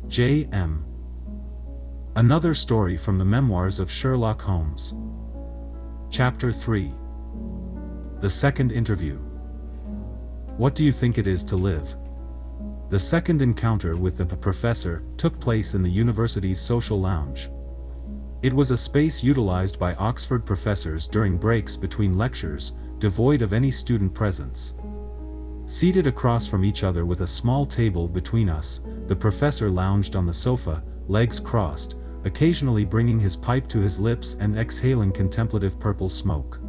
J.M. Another story from the memoirs of Sherlock Holmes. Chapter 3. The Second Interview. What do you think it is to live? The second encounter with the professor took place in the university's social lounge. It was a space utilized by Oxford professors during breaks between lectures, devoid of any student presence. Seated across from each other with a small table between us, the professor lounged on the sofa, legs crossed, occasionally bringing his pipe to his lips and exhaling contemplative purple smoke.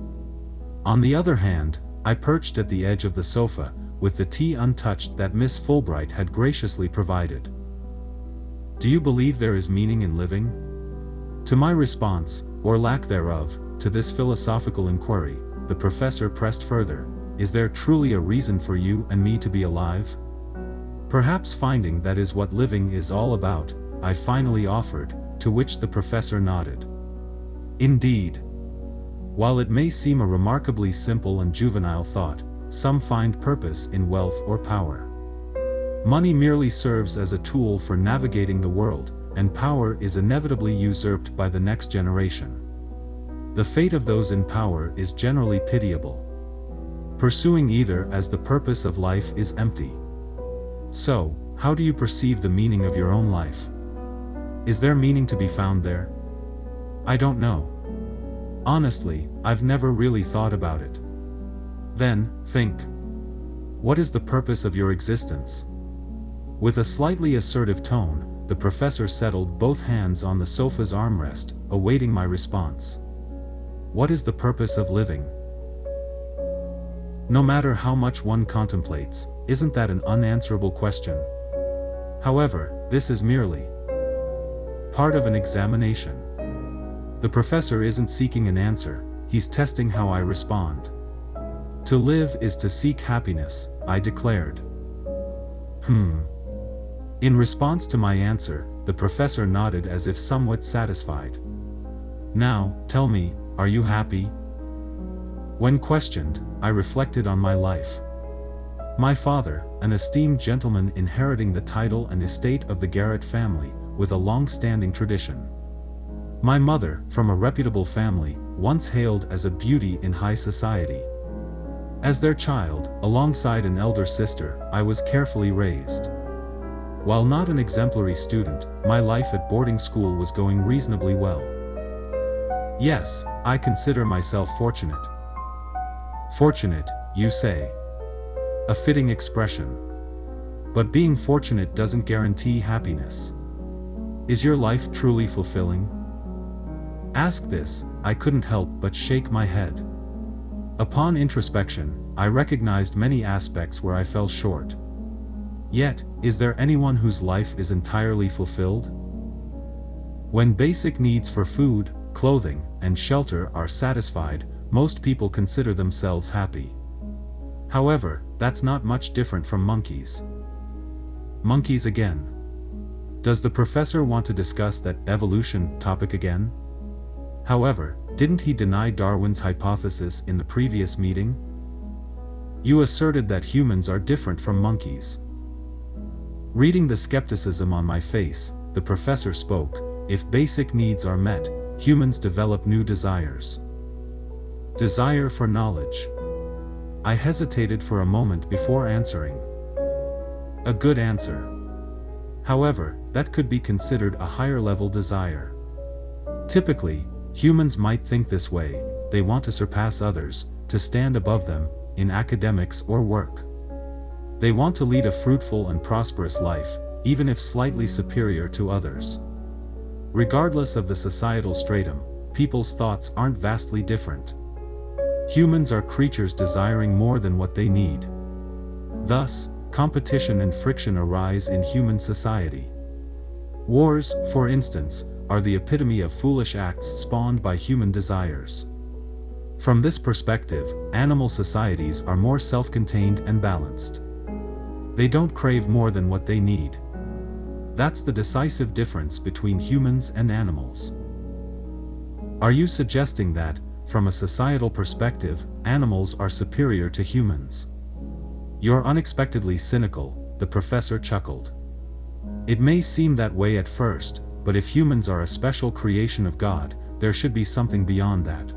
On the other hand, I perched at the edge of the sofa, with the tea untouched that Miss Fulbright had graciously provided. Do you believe there is meaning in living? To my response, or lack thereof, to this philosophical inquiry, the professor pressed further. Is there truly a reason for you and me to be alive? Perhaps finding that is what living is all about, I finally offered, to which the professor nodded. Indeed. While it may seem a remarkably simple and juvenile thought, some find purpose in wealth or power. Money merely serves as a tool for navigating the world, and power is inevitably usurped by the next generation. The fate of those in power is generally pitiable. Pursuing either as the purpose of life is empty. So, how do you perceive the meaning of your own life? Is there meaning to be found there? I don't know. Honestly, I've never really thought about it. Then, think. What is the purpose of your existence? With a slightly assertive tone, the professor settled both hands on the sofa's armrest, awaiting my response. What is the purpose of living? No matter how much one contemplates, isn't that an unanswerable question? However, this is merely part of an examination. The professor isn't seeking an answer, he's testing how I respond. To live is to seek happiness, I declared. In response to my answer, the professor nodded as if somewhat satisfied. Now, tell me, are you happy? When questioned, I reflected on my life. My father, an esteemed gentleman inheriting the title and estate of the Garrett family, with a long-standing tradition. My mother, from a reputable family, once hailed as a beauty in high society. As their child, alongside an elder sister, I was carefully raised. While not an exemplary student, my life at boarding school was going reasonably well. Yes, I consider myself fortunate. Fortunate, you say. A fitting expression. But being fortunate doesn't guarantee happiness. Is your life truly fulfilling? Ask this, I couldn't help but shake my head. Upon introspection, I recognized many aspects where I fell short. Yet, is there anyone whose life is entirely fulfilled? When basic needs for food, clothing, and shelter are satisfied, most people consider themselves happy. However, that's not much different from monkeys. Monkeys again. Does the professor want to discuss that evolution topic again? However, didn't he deny Darwin's hypothesis in the previous meeting? You asserted that humans are different from monkeys. Reading the skepticism on my face, the professor spoke. If basic needs are met, humans develop new desires. Desire for knowledge. I hesitated for a moment before answering. A good answer. However, that could be considered a higher-level desire. Typically, humans might think this way: they want to surpass others, to stand above them, in academics or work. They want to lead a fruitful and prosperous life, even if slightly superior to others. Regardless of the societal stratum, people's thoughts aren't vastly different. Humans are creatures desiring more than what they need. Thus, competition and friction arise in human society. Wars, for instance, are the epitome of foolish acts spawned by human desires. From this perspective, animal societies are more self-contained and balanced. They don't crave more than what they need. That's the decisive difference between humans and animals. Are you suggesting that, from a societal perspective, animals are superior to humans? You're unexpectedly cynical, the professor chuckled. It may seem that way at first, but if humans are a special creation of God, there should be something beyond that.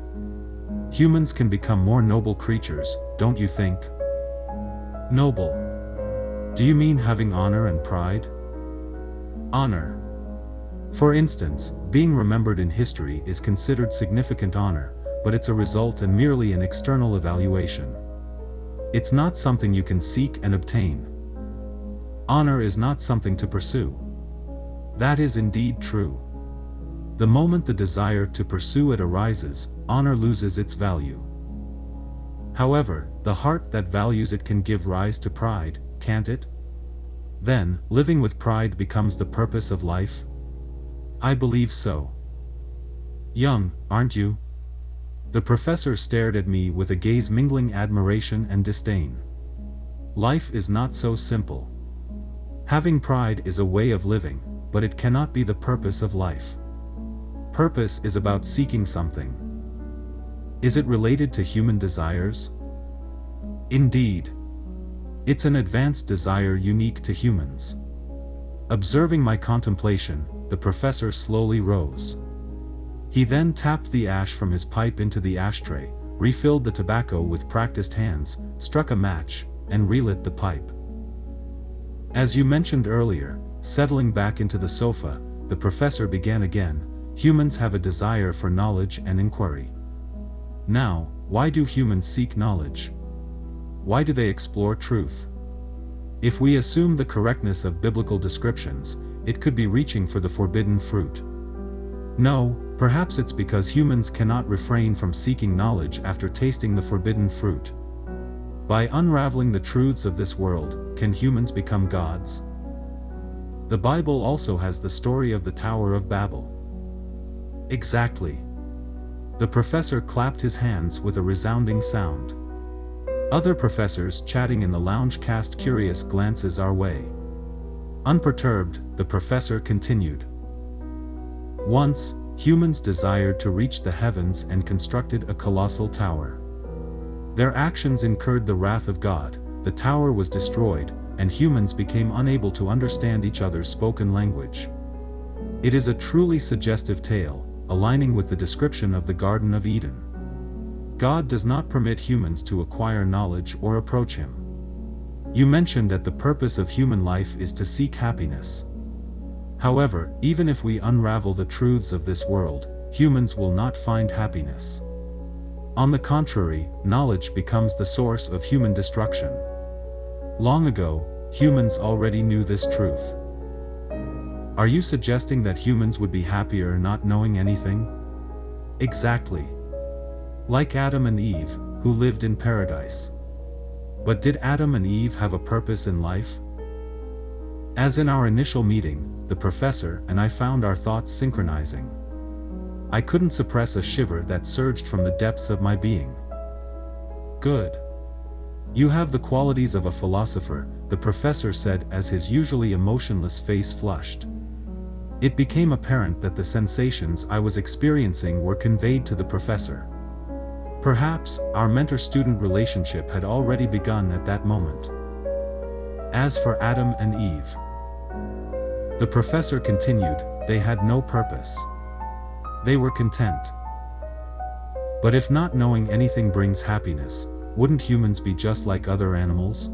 Humans can become more noble creatures, don't you think? Noble. Do you mean having honor and pride? Honor. For instance, being remembered in history is considered significant honor, but it's a result and merely an external evaluation. It's not something you can seek and obtain. Honor is not something to pursue. That is indeed true. The moment the desire to pursue it arises, honor loses its value. However, the heart that values it can give rise to pride, can't it? Then, living with pride becomes the purpose of life? I believe so. Young, aren't you? The professor stared at me with a gaze mingling admiration and disdain. Life is not so simple. Having pride is a way of living, but it cannot be the purpose of life. Purpose is about seeking something. Is it related to human desires? Indeed. It's an advanced desire unique to humans. Observing my contemplation, the professor slowly rose. He then tapped the ash from his pipe into the ashtray, refilled the tobacco with practiced hands, struck a match, and relit the pipe. As you mentioned earlier, settling back into the sofa, the professor began again. Humans have a desire for knowledge and inquiry. Now, why do humans seek knowledge? Why do they explore truth? If we assume the correctness of biblical descriptions, it could be reaching for the forbidden fruit. No, perhaps it's because humans cannot refrain from seeking knowledge after tasting the forbidden fruit. By unraveling the truths of this world, can humans become gods? The Bible also has the story of the Tower of Babel. Exactly. The professor clapped his hands with a resounding sound. Other professors chatting in the lounge cast curious glances our way. Unperturbed, the professor continued. Once, humans desired to reach the heavens and constructed a colossal tower. Their actions incurred the wrath of God, the tower was destroyed, and humans became unable to understand each other's spoken language. It is a truly suggestive tale, aligning with the description of the Garden of Eden. God does not permit humans to acquire knowledge or approach Him. You mentioned that the purpose of human life is to seek happiness. However, even if we unravel the truths of this world, humans will not find happiness. On the contrary, knowledge becomes the source of human destruction. Long ago, humans already knew this truth. Are you suggesting that humans would be happier not knowing anything? Exactly. Like Adam and Eve, who lived in paradise. But did Adam and Eve have a purpose in life? As in our initial meeting, the professor and I found our thoughts synchronizing. I couldn't suppress a shiver that surged from the depths of my being. Good. You have the qualities of a philosopher, the professor said as his usually emotionless face flushed. It became apparent that the sensations I was experiencing were conveyed to the professor. Perhaps, our mentor-student relationship had already begun at that moment. As for Adam and Eve, the professor continued, they had no purpose. They were content. But if not knowing anything brings happiness, wouldn't humans be just like other animals?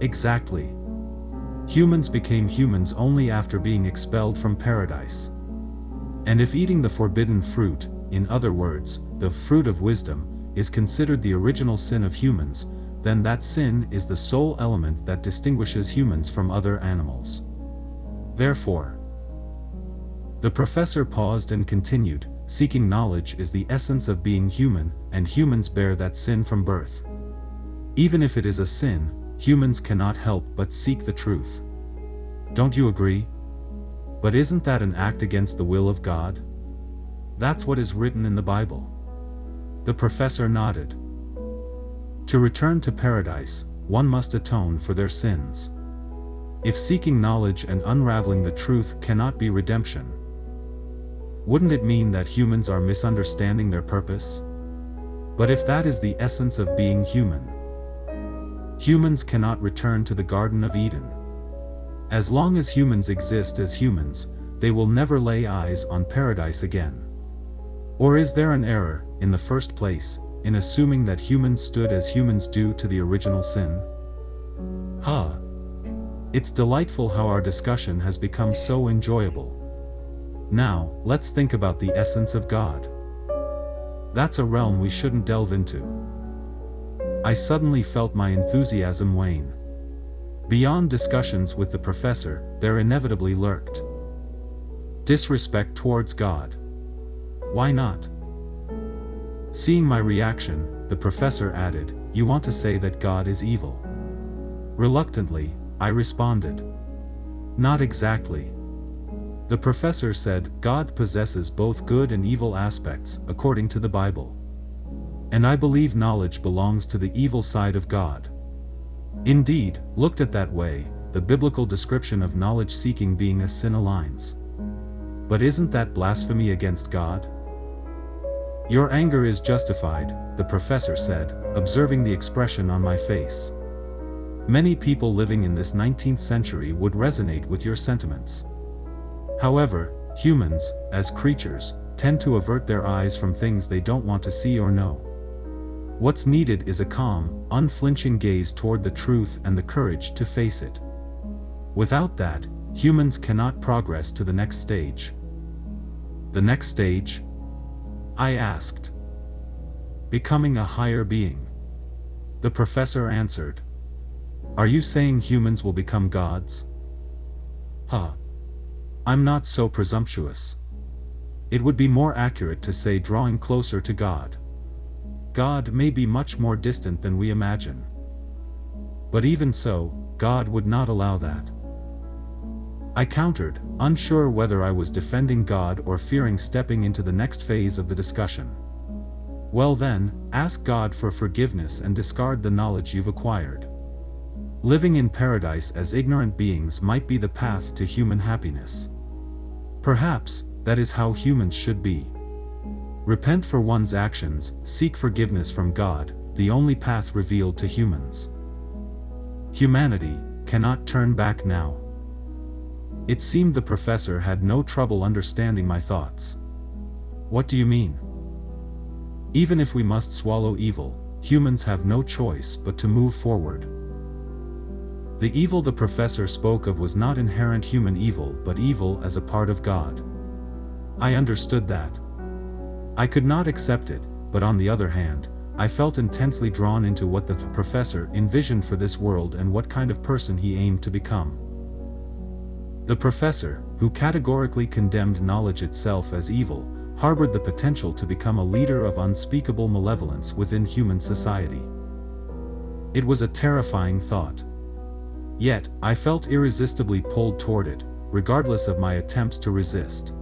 Exactly. Humans became humans only after being expelled from paradise. And if eating the forbidden fruit, in other words, the fruit of wisdom, is considered the original sin of humans, then that sin is the sole element that distinguishes humans from other animals. Therefore, the professor paused and continued, seeking knowledge is the essence of being human, and humans bear that sin from birth. Even if it is a sin, humans cannot help but seek the truth. Don't you agree? But isn't that an act against the will of God? That's what is written in the Bible. The professor nodded. To return to paradise, one must atone for their sins. If seeking knowledge and unraveling the truth cannot be redemption, wouldn't it mean that humans are misunderstanding their purpose? But if that is the essence of being human, humans cannot return to the Garden of Eden. As long as humans exist as humans, they will never lay eyes on paradise again. Or is there an error, in the first place, in assuming that humans stood as humans due to the original sin? It's delightful how our discussion has become so enjoyable. Now, let's think about the essence of God. That's a realm we shouldn't delve into. I suddenly felt my enthusiasm wane. Beyond discussions with the professor, there inevitably lurked disrespect towards God. Why not? Seeing my reaction, the professor added, "You want to say that God is evil?" Reluctantly, I responded, "Not exactly." The professor said, "God possesses both good and evil aspects, according to the Bible. And I believe knowledge belongs to the evil side of God. Indeed, looked at that way, the biblical description of knowledge-seeking being a sin aligns. But isn't that blasphemy against God?" "Your anger is justified," the professor said, observing the expression on my face. "Many people living in this 19th century would resonate with your sentiments. However, humans, as creatures, tend to avert their eyes from things they don't want to see or know. What's needed is a calm, unflinching gaze toward the truth and the courage to face it. Without that, humans cannot progress to the next stage." "The next stage?" I asked. "Becoming a higher being," the professor answered. "Are you saying humans will become gods?" I'm not so presumptuous. It would be more accurate to say drawing closer to God. God may be much more distant than we imagine. But even so, God would not allow that. I countered, unsure whether I was defending God or fearing stepping into the next phase of the discussion. "Well then, ask God for forgiveness and discard the knowledge you've acquired. Living in paradise as ignorant beings might be the path to human happiness. Perhaps, that is how humans should be. Repent for one's actions, seek forgiveness from God, the only path revealed to humans. Humanity cannot turn back now." It seemed the professor had no trouble understanding my thoughts. "What do you mean?" "Even if we must swallow evil, humans have no choice but to move forward." The evil the professor spoke of was not inherent human evil but evil as a part of God. I understood that. I could not accept it, but on the other hand, I felt intensely drawn into what the professor envisioned for this world and what kind of person he aimed to become. The professor, who categorically condemned knowledge itself as evil, harbored the potential to become a leader of unspeakable malevolence within human society. It was a terrifying thought. Yet, I felt irresistibly pulled toward it, regardless of my attempts to resist.